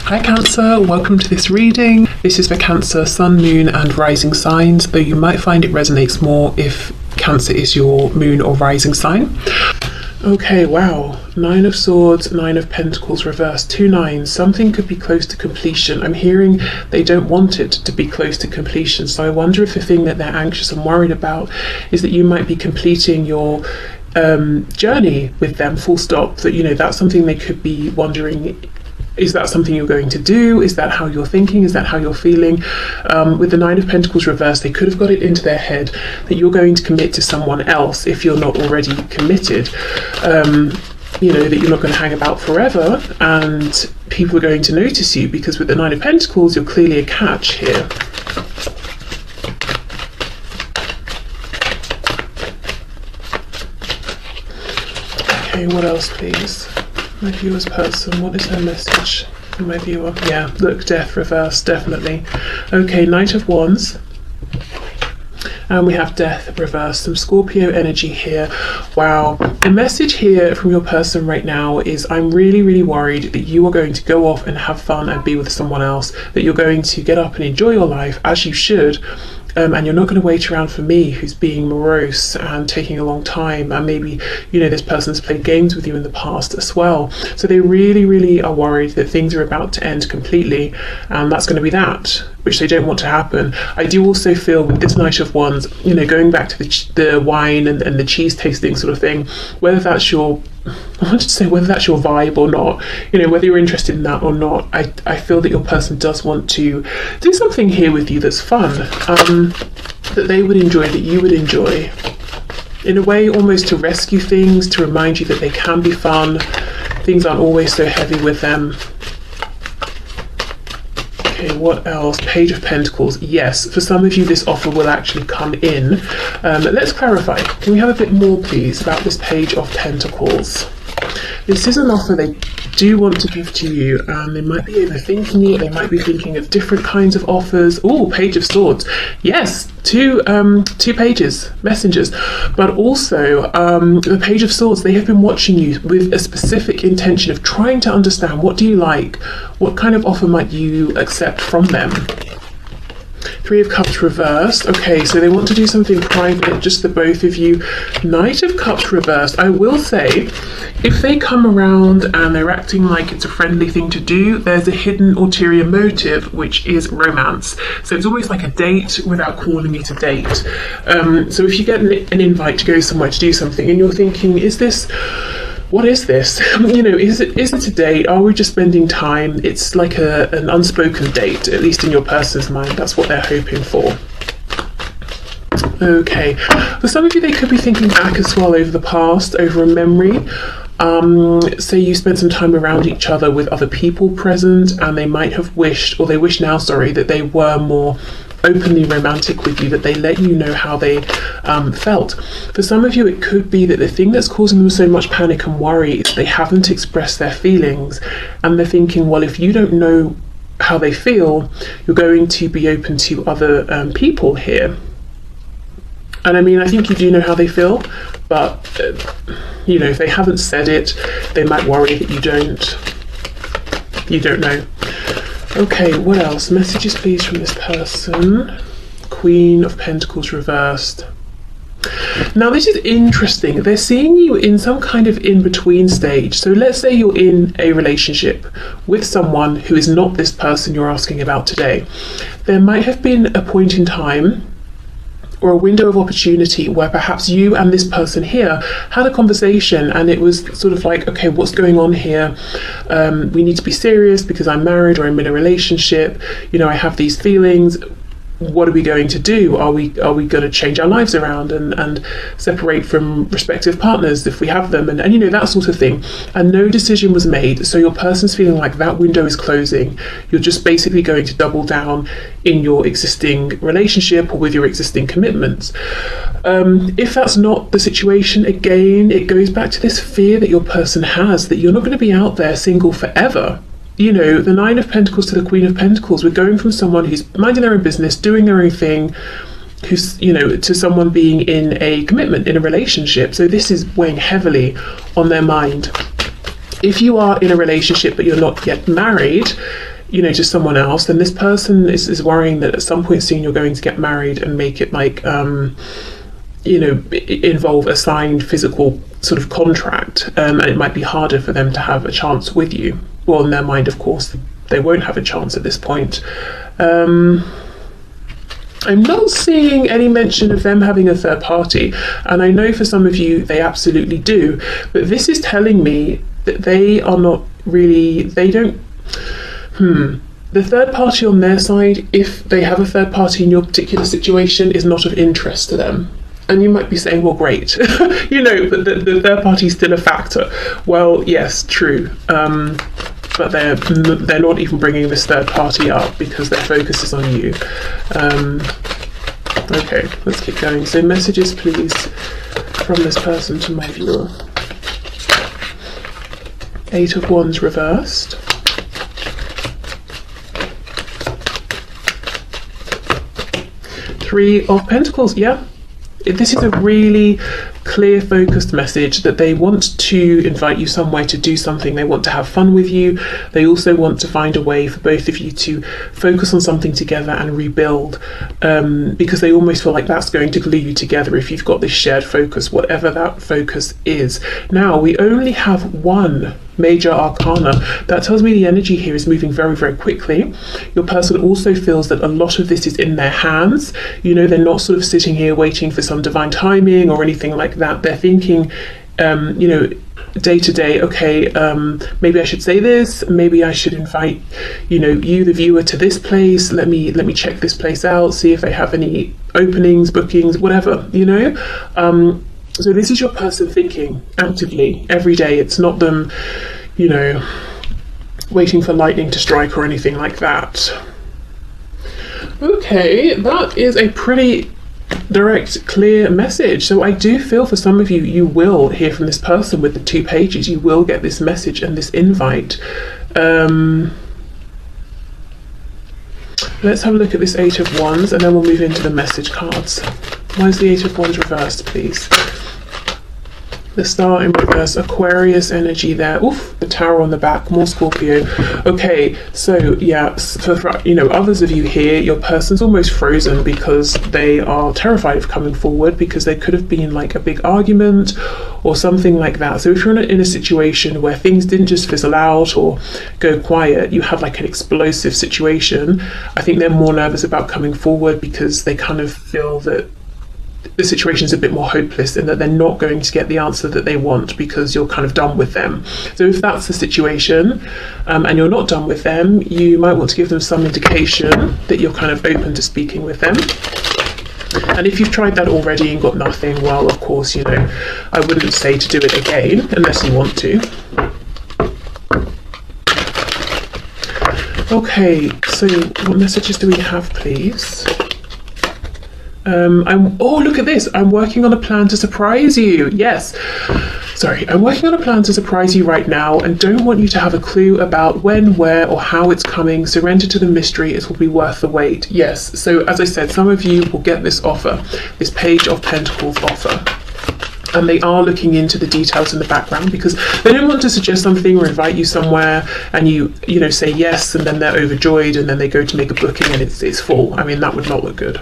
Hi Cancer, welcome to this reading. This is for Cancer, Sun, Moon and Rising signs, though you might find it resonates more if Cancer is your Moon or Rising sign. Okay, wow. 9 of Swords, 9 of Pentacles reversed, 2 nines. Something could be close to completion. I'm hearing they don't want it to be close to completion, so I wonder if the thing that they're anxious and worried about is that you might be completing your journey with them, full stop. That, that's something they could be wondering. Is that something you're going to do? Is that how you're thinking? Is that how you're feeling? With the 9 of Pentacles reversed, they could have got it into their head that you're going to commit to someone else if you're not already committed. That you're not going to hang about forever and people are going to notice you, because with the 9 of Pentacles, you're clearly a catch here. Okay, what else, please? My viewer's person, what is their message for my viewer? Yeah, look, death reversed, definitely. Okay, Knight of Wands. And we have death reversed, some Scorpio energy here. Wow. The message here from your person right now is, I'm really, really worried that you are going to go off and have fun and be with someone else, that you're going to get up and enjoy your life as you should. And you're not going to wait around for me, who's being morose and taking a long time, and maybe this person's played games with you in the past as well. So they really, really are worried that things are about to end completely, and that's going to be that, which they don't want to happen. I do also feel with this Knight of Wands, going back to the wine and the cheese tasting sort of thing, whether that's your whether that's your vibe or not, whether you're interested in that or not, I feel that your person does want to do something here with you that's fun, that they would enjoy, that you would enjoy, in a way almost to rescue things, to remind you that they can be fun, things aren't always so heavy with them. Okay, what else? Page of Pentacles. Yes, for some of you this offer will actually come in. Let's clarify. Can we have a bit more, please, about this Page of Pentacles? This is an offer they do want to give to you, and they might be overthinking it. They might be thinking of different kinds of offers. Oh, Page of Swords. Yes, two pages, messengers. But also, the Page of Swords, they have been watching you with a specific intention of trying to understand, what do you like? What kind of offer might you accept from them? 3 of Cups reversed. Okay, so they want to do something private, just the both of you. Knight of Cups reversed. I will say, if they come around and they're acting like it's a friendly thing to do, there's a hidden ulterior motive, which is romance. So it's almost like a date without calling it a date. So if you get an invite to go somewhere to do something and you're thinking, what is this? Is it a date? Are we just spending time? It's like an unspoken date, at least in your person's mind. That's what they're hoping for. Okay, for some of you, they could be thinking back as well over the past, over a memory. Say you spent some time around each other with other people present, and they might have wished, or they wish now, sorry, that they were more openly romantic with you, that they let you know how they felt. For some of you, it could be that the thing that's causing them so much panic and worry is they haven't expressed their feelings, and they're thinking, well, if you don't know how they feel, you're going to be open to other people here. And I mean, I think you do know how they feel, but if they haven't said it, they might worry that you don't know. Okay, what else? Messages, please, from this person. Queen of Pentacles reversed. Now, this is interesting. They're seeing you in some kind of in-between stage. So let's say you're in a relationship with someone who is not this person you're asking about today. There might have been a point in time or a window of opportunity where perhaps you and this person here had a conversation, and it was sort of like, okay, what's going on here? We need to be serious because I'm married or I'm in a relationship. I have these feelings. What are we going to do? Are we going to change our lives around and separate from respective partners if we have them, and that sort of thing? And no decision was made, so your person's feeling like that window is closing. You're just basically going to double down in your existing relationship or with your existing commitments. If that's not the situation, again, it goes back to this fear that your person has, that you're not going to be out there single forever. The 9 of Pentacles to the Queen of Pentacles, we're going from someone who's minding their own business, doing their own thing, who's, to someone being in a commitment, in a relationship. So this is weighing heavily on their mind. If you are in a relationship but you're not yet married, to someone else, then this person is worrying that at some point soon you're going to get married and make it like, involve a signed physical sort of contract, and it might be harder for them to have a chance with you. Well, in their mind, of course, they won't have a chance at this point. I'm not seeing any mention of them having a third party, and I know for some of you they absolutely do, but this is telling me that they are not really, they don't, the third party on their side, if they have a third party in your particular situation, is not of interest to them. And you might be saying, well, great, but the third party is still a factor. Well, yes, true. But they're not even bringing this third party up because their focus is on you. Okay, let's keep going. So messages, please, from this person to my viewer. 8 of Wands reversed. 3 of Pentacles, yeah. This is a really clear, focused message that they want to invite you somewhere to do something. They want to have fun with you. They also want to find a way for both of you to focus on something together and rebuild, because they almost feel like that's going to glue you together if you've got this shared focus, whatever that focus is. Now, we only have one major arcana. That tells me the energy here is moving very, very quickly. Your person also feels that a lot of this is in their hands. They're not sort of sitting here waiting for some divine timing or anything like that. They're thinking, day to day, okay, maybe I should say this, maybe I should invite, you, the viewer, to this place. Let me check this place out, see if they have any openings, bookings, whatever, So this is your person thinking actively every day. It's not them, waiting for lightning to strike or anything like that. Okay, that is a pretty direct, clear message. So I do feel for some of you, you will hear from this person with the 2 pages. You will get this message and this invite. Let's have a look at this 8 of Wands and then we'll move into the message cards. Why is the 8 of Wands reversed, please? The Star in reverse, Aquarius energy there. Oof, the Tower on the back, more Scorpio. Okay, so yeah, for others of you here, your person's almost frozen because they are terrified of coming forward, because there could have been like a big argument or something like that. So if you're in a situation where things didn't just fizzle out or go quiet, you have like an explosive situation, I think they're more nervous about coming forward because they kind of feel that the situation's a bit more hopeless and that they're not going to get the answer that they want because you're kind of done with them. So if that's the situation, and you're not done with them, you might want to give them some indication that you're kind of open to speaking with them. And if you've tried that already and got nothing, well, of course, I wouldn't say to do it again unless you want to. Okay, so what messages do we have, please? Oh, look at this. I'm working on a plan to surprise you. Yes. Sorry, I'm working on a plan to surprise you right now and don't want you to have a clue about when, where, or how it's coming. Surrender to the mystery. It will be worth the wait. Yes. So as I said, some of you will get this offer, this Page of Pentacles offer. And they are looking into the details in the background because they don't want to suggest something or invite you somewhere and you say yes and then they're overjoyed and then they go to make a booking and it's full. I mean, that would not look good.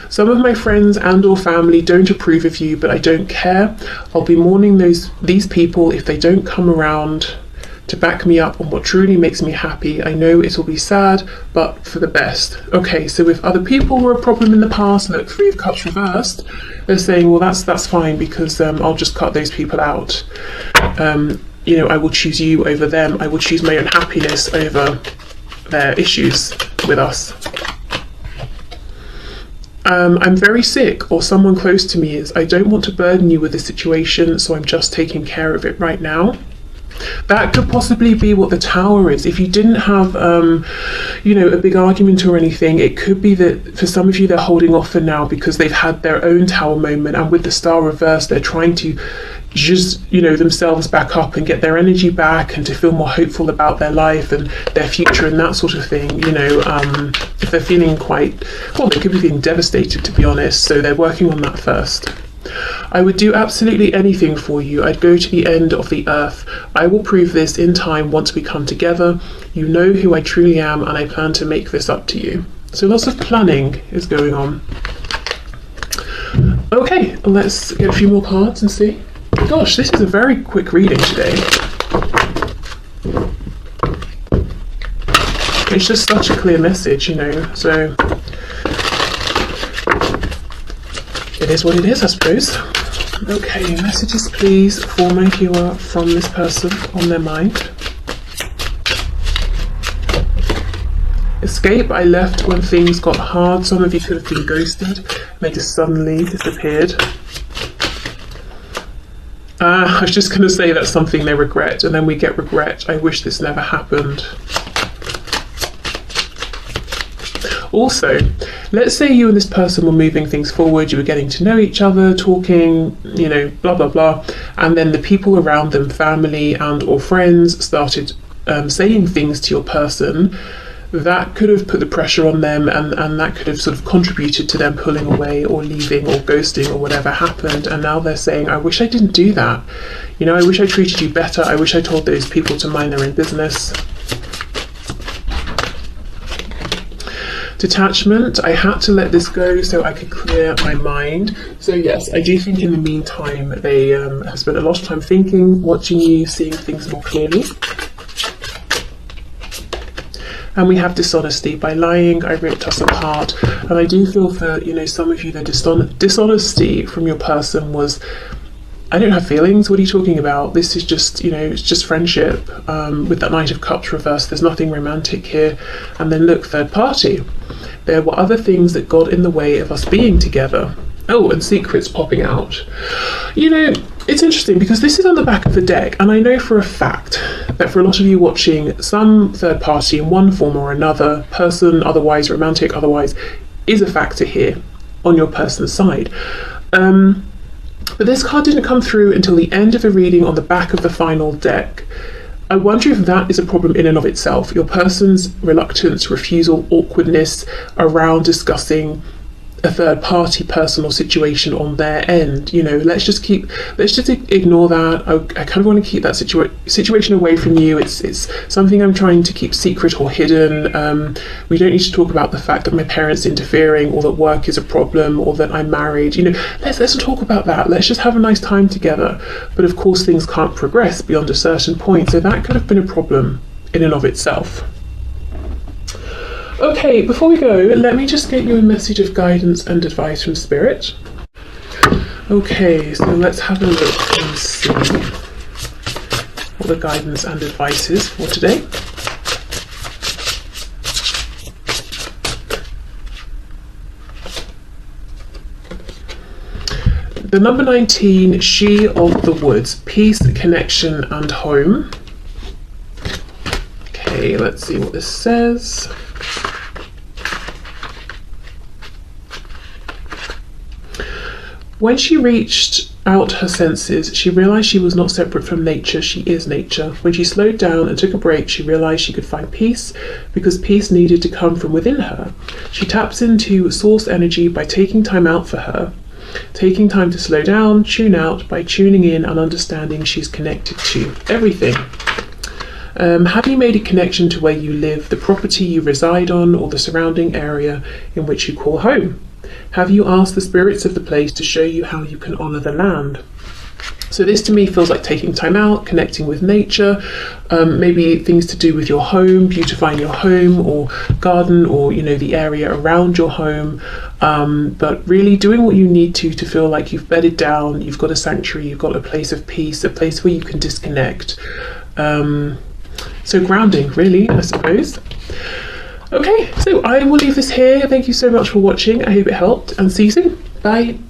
Some of my friends and or family don't approve of you, but I don't care. I'll be mourning these people if they don't come around to back me up on what truly makes me happy. I know it'll be sad, but for the best. Okay, so if other people were a problem in the past, look, 3 of Cups reversed, they're saying, well, that's fine because I'll just cut those people out. I will choose you over them. I will choose my own happiness over their issues with us. I'm very sick, or someone close to me is. I don't want to burden you with the situation, so I'm just taking care of it right now. That could possibly be what the Tower is. If you didn't have, a big argument or anything, it could be that for some of you they're holding off for now because they've had their own Tower moment, and with the Star reversed, they're trying to just, themselves back up and get their energy back and to feel more hopeful about their life and their future and that sort of thing. If they're feeling they could be feeling devastated, to be honest, so they're working on that first. I would do absolutely anything for you. I'd go to the end of the earth. I will prove this in time once we come together. You know who I truly am, and I plan to make this up to you. So lots of planning is going on. Okay, let's get a few more cards and see. Gosh, this is a very quick reading today. It's just such a clear message, you know, so it is what it is, I suppose. Okay, messages please for my viewer from this person on their mind. Escape. I left when things got hard. Some of you could have been ghosted. They just suddenly disappeared. I was just going to say that's something they regret, and then we get regret. I wish this never happened. Also, let's say you and this person were moving things forward, you were getting to know each other, talking, you know, blah, blah, blah, and then the people around them, family and or friends, started saying things to your person. That could have put the pressure on them, and that could have sort of contributed to them pulling away or leaving or ghosting or whatever happened. And now they're saying, I wish I didn't do that. You know, I wish I treated you better. I wish I told those people to mind their own business. Detachment. I had to let this go so I could clear my mind. So yes, I do think in the meantime they have spent a lot of time thinking, watching you, seeing things more clearly. And we have dishonesty. By lying, I ripped us apart. And I do feel for, you know, some of you, the dishonesty from your person was, I don't have feelings, what are you talking about? This is just, you know, it's just friendship. With that Knight of Cups reversed, there's nothing romantic here. And then look, third party. There were other things that got in the way of us being together. Oh, and secrets popping out. You know, it's interesting because this is on the back of the deck, and I know for a fact that for a lot of you watching, some third party in one form or another, person, otherwise romantic, otherwise, is a factor here on your person's side. But this card didn't come through until the end of the reading on the back of the final deck. I wonder if that is a problem in and of itself. Your person's reluctance, refusal, awkwardness around discussing a third party personal situation on their end. You know, let's just ignore that. I kind of want to keep that situation away from you. It's something I'm trying to keep secret or hidden. We don't need to talk about the fact that my parents interfering, or that work is a problem, or that I'm married. You know, let's not talk about that. Let's just have a nice time together. But of course things can't progress beyond a certain point, so that could have been a problem in and of itself. Okay, before we go, let me just get you a message of guidance and advice from Spirit. Okay, so let's have a look and see what the guidance and advice is for today. The number 19, She of the Woods, peace, connection and home. Okay, let's see what this says. When she reached out her senses, she realized she was not separate from nature, she is nature. When she slowed down and took a break, she realized she could find peace, because peace needed to come from within her. She taps into source energy by taking time out for her, taking time to slow down, tune out, by tuning in and understanding she's connected to everything. Have you made a connection to where you live, the property you reside on, or the surrounding area in which you call home? Have you asked the spirits of the place to show you how you can honour the land? So this to me feels like taking time out, connecting with nature, maybe things to do with your home, beautifying your home or garden, or, you know, the area around your home, but really doing what you need to feel like you've bedded down, you've got a sanctuary, you've got a place of peace, a place where you can disconnect. So grounding, really, I suppose. Okay, so I will leave this here. Thank you so much for watching. I hope it helped, and see you soon. Bye.